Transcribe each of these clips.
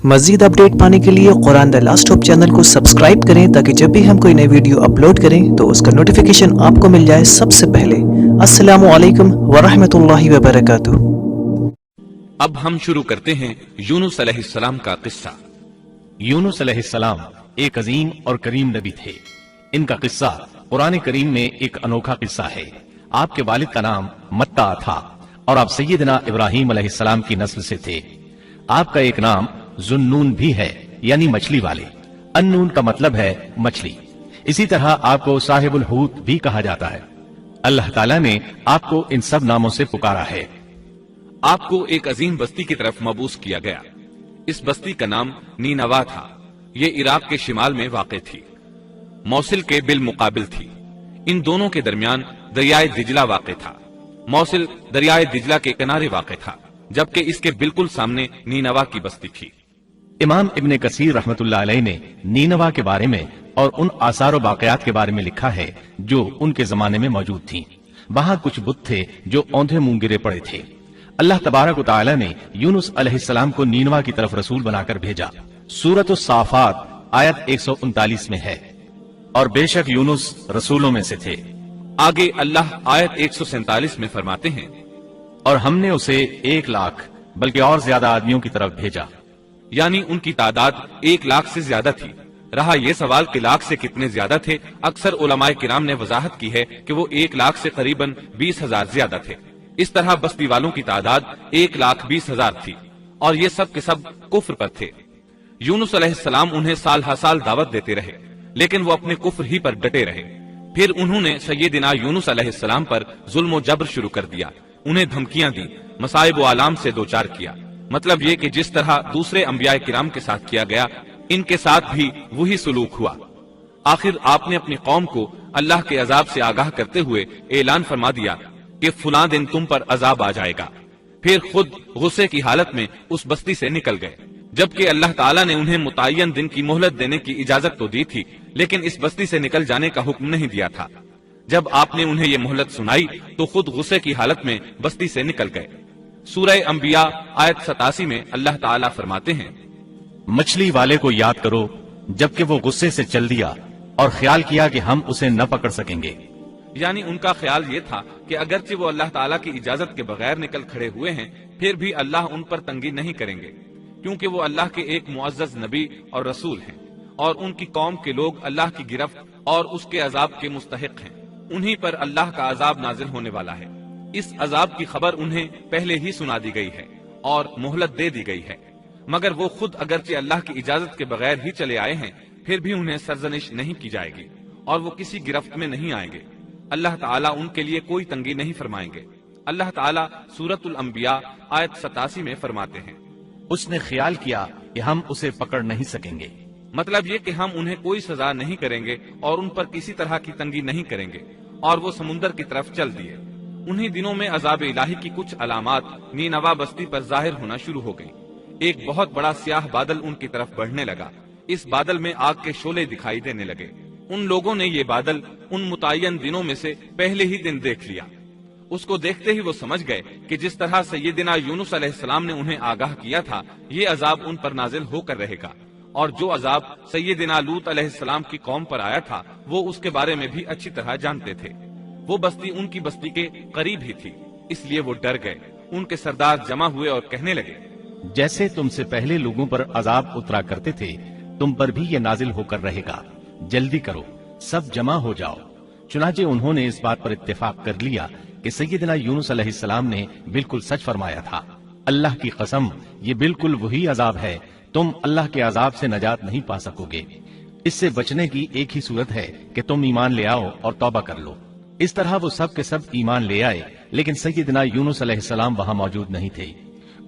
مزید اپڈیٹ پانے کے لیے قرآن دا لاسٹ ہوپ چینل کو سبسکرائب کریں تاکہ جب بھی ہم کوئی نئی ویڈیو اپلوڈ کریں تو اس کا نوٹیفیکیشن آپ کو مل جائے سب سے پہلے۔ السلام علیکم ورحمۃ اللہ وبرکاتہ۔ اب ہم شروع کرتے ہیں یونس علیہ السلام کا قصہ۔ یونس علیہ السلام ایک عظیم اور کریم نبی تھے۔ ان کا قصہ قرآن کریم میں ایک انوکھا قصہ ہے۔ آپ کے والد کا نام متع تھا اور آپ سیدنا ابراہیم علیہ السلام کی نسل سے تھے۔ آپ کا ایک نام ذُنُّون بھی ہے، یعنی مچھلی والے۔ النون کا مطلب ہے مچھلی۔ اسی طرح آپ کو صاحب الحوت بھی کہا جاتا ہے۔ اللہ تعالیٰ نے آپ کو ان سب ناموں سے پکارا ہے۔ آپ کو ایک عظیم بستی کی طرف مبعوث کیا گیا۔ اس بستی کا نام نینوا تھا۔ یہ عراق کے شمال میں واقع تھی، موصل کے بالمقابل تھی۔ ان دونوں کے درمیان دریائے دجلہ واقع تھا۔ موصل دریائے دجلہ کے کنارے واقع تھا، جبکہ اس کے بالکل سامنے نینوا کی بستی تھی۔ امام ابن کثیر رحمت اللہ علیہ نے نینوا کے بارے میں اور ان آثار و واقعات کے بارے میں لکھا ہے جو ان کے زمانے میں موجود تھیں۔ وہاں کچھ بت تھے جو اوندھے منہ گرے پڑے تھے۔ اللہ تبارک و تعالی نے یونس علیہ السلام کو نینوا کی طرف رسول بنا کر بھیجا۔ سورۃ الصافات آیت 139 میں ہے، اور بے شک یونس رسولوں میں سے تھے۔ آگے اللہ آیت 147 میں فرماتے ہیں، اور ہم نے اسے 1,00,000 بلکہ اور زیادہ آدمیوں کی طرف بھیجا۔ یعنی ان کی تعداد 1,00,000 سے زیادہ تھی۔ رہا یہ سوال کہ لاکھ سے کتنے زیادہ تھے، اکثر علماء کرام نے وضاحت کی ہے کہ وہ 1,00,000 سے قریباً 20,000 زیادہ تھے۔ اس طرح بستی والوں کی تعداد 1,20,000 تھی، اور یہ سب کے سب کفر پر تھے۔ یونس علیہ السلام انہیں سال ہر سال دعوت دیتے رہے، لیکن وہ اپنے کفر ہی پر ڈٹے رہے۔ پھر انہوں نے سیدنا یونس علیہ السلام پر ظلم و جبر شروع کر دیا، انہیں دھمکیاں دی، مصائب و آلام سے دوچار کیا۔ مطلب یہ کہ جس طرح دوسرے انبیاء کرام کے ساتھ کیا گیا، ان کے ساتھ بھی وہی سلوک ہوا۔ آخر آپ نے اپنی قوم کو اللہ کے عذاب سے آگاہ کرتے ہوئے اعلان فرما دیا کہ فلاں دن تم پر عذاب آ جائے گا۔ پھر خود غصے کی حالت میں اس بستی سے نکل گئے، جبکہ اللہ تعالیٰ نے انہیں متعین دن کی مہلت دینے کی اجازت تو دی تھی، لیکن اس بستی سے نکل جانے کا حکم نہیں دیا تھا۔ جب آپ نے انہیں یہ مہلت سنائی تو خود غصے کی حالت میں بستی سے نکل گئے۔ سورہ انبیاء آیت 87 میں اللہ تعالیٰ فرماتے ہیں، مچھلی والے کو یاد کرو جبکہ وہ غصے سے چل دیا اور خیال کیا کہ ہم اسے نہ پکڑ سکیں گے۔ یعنی ان کا خیال یہ تھا کہ اگرچہ وہ اللہ تعالیٰ کی اجازت کے بغیر نکل کھڑے ہوئے ہیں، پھر بھی اللہ ان پر تنگی نہیں کریں گے، کیونکہ وہ اللہ کے ایک معزز نبی اور رسول ہیں، اور ان کی قوم کے لوگ اللہ کی گرفت اور اس کے عذاب کے مستحق ہیں۔ انہی پر اللہ کا عذاب نازل ہونے والا ہے۔ اس عذاب کی خبر انہیں پہلے ہی سنا دی گئی ہے اور مہلت دے دی گئی ہے، مگر وہ خود اگرچہ اللہ کی اجازت کے بغیر ہی چلے آئے ہیں، پھر بھی انہیں سرزنش نہیں کی جائے گی اور وہ کسی گرفت میں نہیں آئیں گے۔ اللہ تعالیٰ ان کے لیے کوئی تنگی نہیں فرمائیں گے۔ اللہ تعالیٰ سورۃ الانبیاء آیت 87 میں فرماتے ہیں، اس نے خیال کیا کہ ہم اسے پکڑ نہیں سکیں گے۔ مطلب یہ کہ ہم انہیں کوئی سزا نہیں کریں گے اور ان پر کسی طرح کی تنگی نہیں کریں گے، اور وہ سمندر کی طرف چل دیے۔ انہی دنوں میں عذاب الہی کی کچھ علامات نینوا بستی پر ظاہر ہونا شروع ہو گئی۔ ایک بہت بڑا سیاہ بادل ان کی طرف بڑھنے لگا۔ اس بادل میں آگ کے شعلے دکھائی دینے لگے۔ ان لوگوں نے یہ بادل ان متعین دنوں میں سے پہلے ہی دن دیکھ لیا۔ اس کو دیکھتے ہی وہ سمجھ گئے کہ جس طرح سیدنا یونس علیہ السلام نے انہیں آگاہ کیا تھا، یہ عذاب ان پر نازل ہو کر رہے گا، اور جو عذاب سیدنا لوط علیہ السلام کی قوم پر آیا تھا وہ اس کے بارے میں بھی اچھی طرح جانتے تھے۔ وہ بستی ان کی بستی کے قریب ہی تھی، اس لیے وہ ڈر گئے۔ ان کے سردار جمع ہوئے اور کہنے لگے، جیسے تم سے پہلے لوگوں پر عذاب اترا کرتے تھے، تم پر بھی یہ نازل ہو کر رہے گا۔ جلدی کرو، سب جمع ہو جاؤ۔ چنانچہ انہوں نے اس بات پر اتفاق کر لیا کہ سیدنا یونس علیہ السلام نے بالکل سچ فرمایا تھا۔ اللہ کی قسم، یہ بالکل وہی عذاب ہے، تم اللہ کے عذاب سے نجات نہیں پا سکو گے۔ اس سے بچنے کی ایک ہی صورت ہے کہ تم ایمان لے آؤ اور توبہ کر لو۔ اس طرح وہ سب کے سب ایمان لے آئے، لیکن سیدنا یونس علیہ السلام وہاں موجود نہیں تھے۔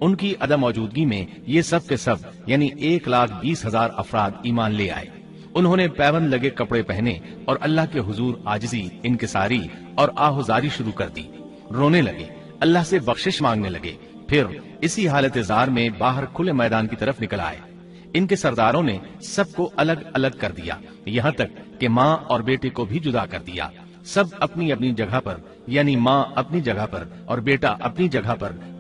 ان کی عدم موجودگی میں یہ سب کے سب یعنی 1,20,000 افراد ایمان لے آئے۔ انہوں نے پیوند لگے کپڑے پہنے اور اللہ کے حضور عاجزی، انکساری اور آہوزاری شروع کر دی۔ رونے لگے، اللہ سے بخشش مانگنے لگے، پھر اسی حالت زار میں باہر کھلے میدان کی طرف نکل آئے۔ ان کے سرداروں نے سب کو الگ الگ کر دیا، یہاں تک کہ ماں اور بیٹے کو بھی جدا کر دیا۔ سب اپنی اپنی جگہ پر، یعنی ماں اپنی جگہ پر اور بیٹا اپنی جگہ پر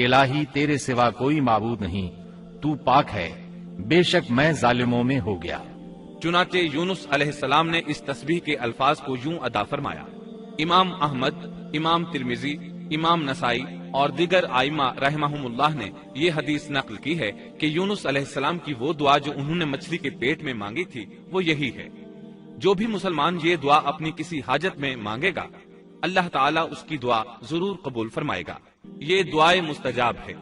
کہ الہی تیرے سوا کوئی معبود نہیں، تو پاک ہے، بے شک میں ظالموں میں ہو گیا۔ چنانچہ یونس علیہ السلام نے اس تسبیح کے الفاظ کو یوں ادا فرمایا۔ امام احمد، امام ترمذی، امام نسائی اور دیگر ائمہ رحمہم اللہ نے یہ حدیث نقل کی ہے کہ یونس علیہ السلام کی وہ دعا جو انہوں نے مچھلی کے پیٹ میں مانگی تھی وہ یہی ہے۔ جو بھی مسلمان یہ دعا اپنی کسی حاجت میں مانگے گا، اللہ تعالیٰ اس کی دعا ضرور قبول فرمائے گا۔ یہ دعائے مستجاب ہے،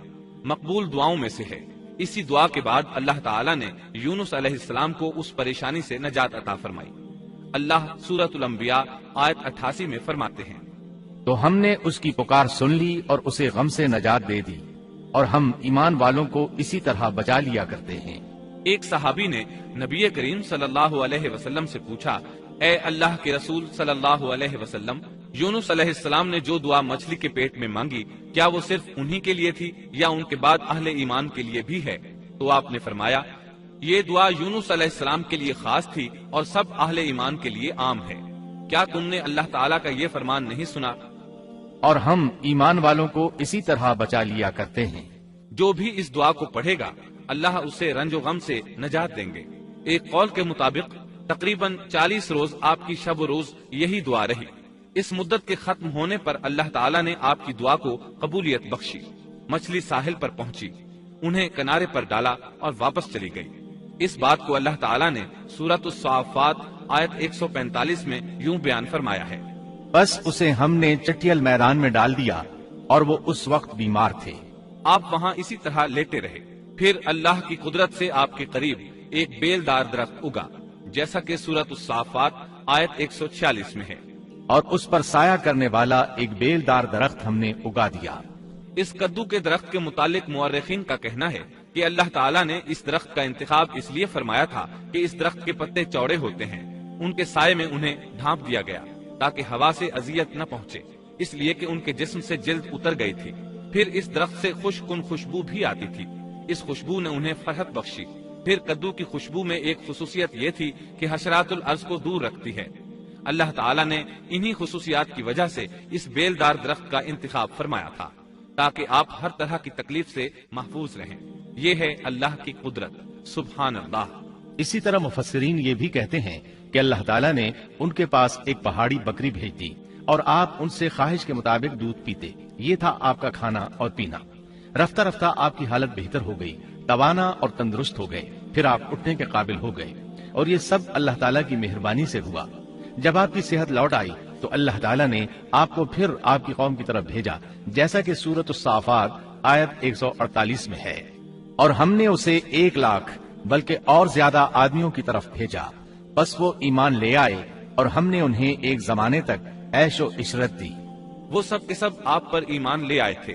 مقبول دعاؤں میں سے ہے۔ اسی دعا کے بعد اللہ تعالیٰ نے یونس علیہ السلام کو اس پریشانی سے نجات عطا فرمائی۔ اللہ سورۃ الانبیاء آیت 88 میں فرماتے ہیں، تو ہم نے اس کی پکار سن لی اور اسے غم سے نجات دے دی، اور ہم ایمان والوں کو اسی طرح بچا لیا کرتے ہیں۔ ایک صحابی نے نبی کریم صلی اللہ علیہ وسلم سے پوچھا، اے اللہ کے رسول صلی اللہ علیہ وسلم، یونس علیہ السلام نے جو دعا مچھلی کے پیٹ میں مانگی، کیا وہ صرف انہی کے لیے تھی یا ان کے بعد اہل ایمان کے لیے بھی ہے؟ تو آپ نے فرمایا، یہ دعا یونس علیہ السلام کے لیے خاص تھی اور سب اہل ایمان کے لیے عام ہے۔ کیا تم نے اللہ تعالیٰ کا یہ فرمان نہیں سنا؟ اور ہم ایمان والوں کو اسی طرح بچا لیا کرتے ہیں۔ جو بھی اس دعا کو پڑھے گا، اللہ اسے رنج و غم سے نجات دیں گے۔ ایک قول کے مطابق تقریباً 40 روز آپ کی شب و روز یہی دعا رہی۔ اس مدت کے ختم ہونے پر اللہ تعالیٰ نے آپ کی دعا کو قبولیت بخشی۔ مچھلی ساحل پر پہنچی، انہیں کنارے پر ڈالا اور واپس چلی گئی۔ اس بات کو اللہ تعالیٰ نے سورۃ الصافات آیت 145 میں یوں بیان فرمایا ہے، بس اسے ہم نے چٹیل میدان میں ڈال دیا اور وہ اس وقت بیمار تھے۔ آپ وہاں اسی طرح لیٹے رہے، پھر اللہ کی قدرت سے آپ کے قریب ایک بیلدار درخت اگا، جیسا کہ سورۃ الصافات آیت 146 میں ہے، اور اس پر سایہ کرنے والا ایک بیلدار درخت ہم نے اگا دیا۔ اس کدو کے درخت کے متعلق مورخین کا کہنا ہے کہ اللہ تعالیٰ نے اس درخت کا انتخاب اس لیے فرمایا تھا کہ اس درخت کے پتے چوڑے ہوتے ہیں، ان کے سائے میں انہیں ڈھانپ دیا گیا تاکہ ہوا سے اذیت نہ پہنچے، اس لیے کہ ان کے جسم سے جلد اتر گئی تھی۔ پھر اس درخت سے خوش کن خوشبو بھی آتی تھی، اس خوشبو نے انہیں فرحت بخشی۔ پھر کدو کی خوشبو میں ایک خصوصیت یہ تھی کہ حشرات الارض کو دور رکھتی ہے۔ اللہ تعالیٰ نے انہی خصوصیات کی وجہ سے اس بیلدار درخت کا انتخاب فرمایا تھا تاکہ آپ ہر طرح کی تکلیف سے محفوظ رہیں۔ یہ ہے اللہ کی قدرت، سبحان اللہ۔ اسی طرح مفسرین یہ بھی کہتے ہیں کہ اللہ تعالیٰ نے ان کے پاس ایک پہاڑی بکری بھیج دی اور آپ ان سے خواہش کے مطابق دودھ پیتے۔ یہ تھا آپ کا کھانا اور پینا۔ رفتہ رفتہ آپ کی حالت بہتر ہو گئی، توانا اور تندرست ہو گئے، پھر آپ اٹھنے کے قابل ہو گئے، اور یہ سب اللہ تعالیٰ کی مہربانی سے ہوا۔ جب آپ کی صحت لوٹ آئی تو اللہ تعالیٰ نے آپ کو پھر آپ کی قوم کی طرف بھیجا، جیسا کہ سورۃ الصافات آیت 148 میں ہے، اور ہم نے اسے 1,00,000 بلکہ اور زیادہ آدمیوں کی طرف بھیجا، بس وہ ایمان لے آئے اور ہم نے انہیں ایک زمانے تک عیش و عشرت دی۔ وہ سب کے سب آپ پر ایمان لے آئے تھے۔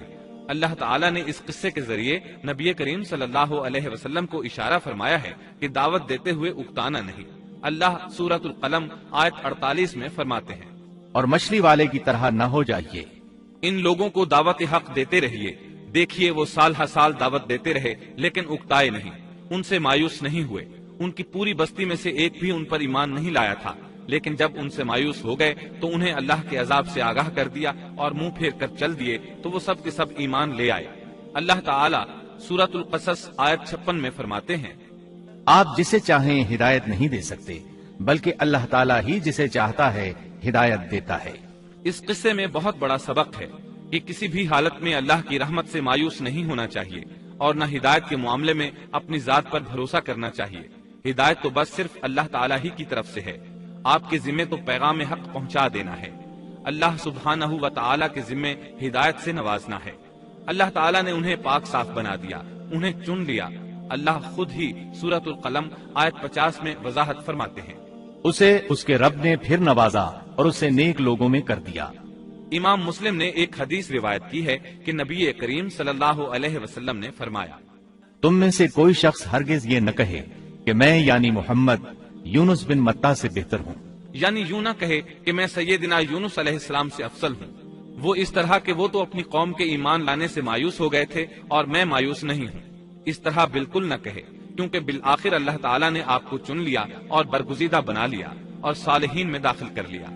اللہ تعالیٰ نے اس قصے کے ذریعے نبی کریم صلی اللہ علیہ وسلم کو اشارہ فرمایا ہے کہ دعوت دیتے ہوئے اکتانا نہیں۔ اللہ سورۃ القلم آیت 48 میں فرماتے ہیں، اور مچھلی والے کی طرح نہ ہو جائیے۔ ان لوگوں کو دعوت حق دیتے رہیے، دیکھیے وہ سال ہر سال دعوت دیتے رہے لیکن اکتائے نہیں، ان سے مایوس نہیں ہوئے۔ ان کی پوری بستی میں سے ایک بھی ان پر ایمان نہیں لایا تھا، لیکن جب ان سے مایوس ہو گئے تو انہیں اللہ کے عذاب سے آگاہ کر دیا اور منہ پھیر کر چل دیے تو وہ سب کے سب ایمان لے آئے۔ اللہ تعالیٰ سورۃ القصص آیت 56 میں فرماتے ہیں، آپ جسے چاہیں ہدایت نہیں دے سکتے، بلکہ اللہ تعالیٰ ہی جسے چاہتا ہے ہدایت دیتا ہے۔ اس قصے میں بہت بڑا سبق ہے کہ کسی بھی حالت میں اللہ کی رحمت سے مایوس نہیں ہونا چاہیے اور نہ ہدایت کے معاملے میں اپنی ذات پر بھروسہ کرنا چاہیے۔ ہدایت تو بس صرف اللہ تعالیٰ ہی کی طرف سے ہے، آپ کے ذمے تو پیغام حق پہنچا دینا ہے۔ اللہ سبحانہ و تعالیٰ کے ذمے ہدایت سے نوازنا ہے۔ اللہ تعالیٰ نے انہیں پاک صاف بنا دیا، انہیں چن لیا۔ اللہ خود ہی سورۃ القلم آیت 50 میں وضاحت فرماتے ہیں، اسے اس کے رب نے پھر نوازا اور اسے نیک لوگوں میں کر دیا۔ امام مسلم نے ایک حدیث روایت کی ہے کہ نبی کریم صلی اللہ علیہ وسلم نے فرمایا، تم میں سے کوئی شخص ہرگز یہ نہ کہے کہ میں یعنی محمد یونس بن متا سے بہتر ہوں، یعنی یوں نہ کہے کہ میں سیدنا یونس علیہ السلام سے افضل ہوں، وہ اس طرح کہ وہ تو اپنی قوم کے ایمان لانے سے مایوس ہو گئے تھے اور میں مایوس نہیں ہوں۔ اس طرح بالکل نہ کہے، کیونکہ بالآخر اللہ تعالیٰ نے آپ کو چن لیا اور برگزیدہ بنا لیا اور صالحین میں داخل کر لیا۔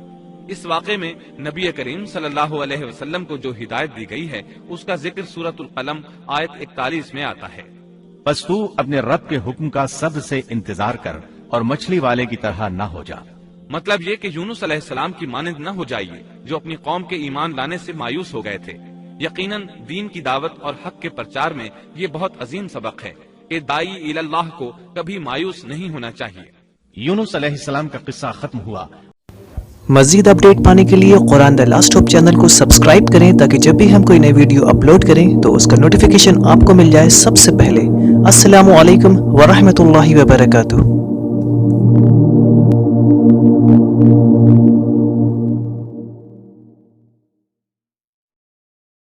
اس واقعے میں نبی کریم صلی اللہ علیہ وسلم کو جو ہدایت دی گئی ہے اس کا ذکر سورۃ القلم آیت 41 میں آتا ہے۔ بس تو اپنے رب کے حکم کا صبر سے انتظار کر اور مچھلی والے کی طرح نہ ہو جا۔ مطلب یہ کہ یونس علیہ السلام کی مانند نہ ہو جائیے جو اپنی قوم کے ایمان لانے سے مایوس ہو گئے تھے۔ یقیناً دین کی دعوت اور حق کے پرچار میں یہ بہت عظیم سبق ہے کہ داعی الی اللہ کو کبھی مایوس نہیں ہونا چاہیے۔ یونس علیہ السلام کا قصہ ختم ہوا۔ مزید اپڈیٹ پانے کے لیے قرآن دا لاسٹ ہوپ چینل کو سبسکرائب کریں تاکہ جب بھی ہم کوئی نئی ویڈیو اپلوڈ کریں تو اس کا نوٹیفیکیشن آپ کو مل جائے سب سے پہلے۔ السلام علیکم ورحمۃ اللہ وبرکاتہ۔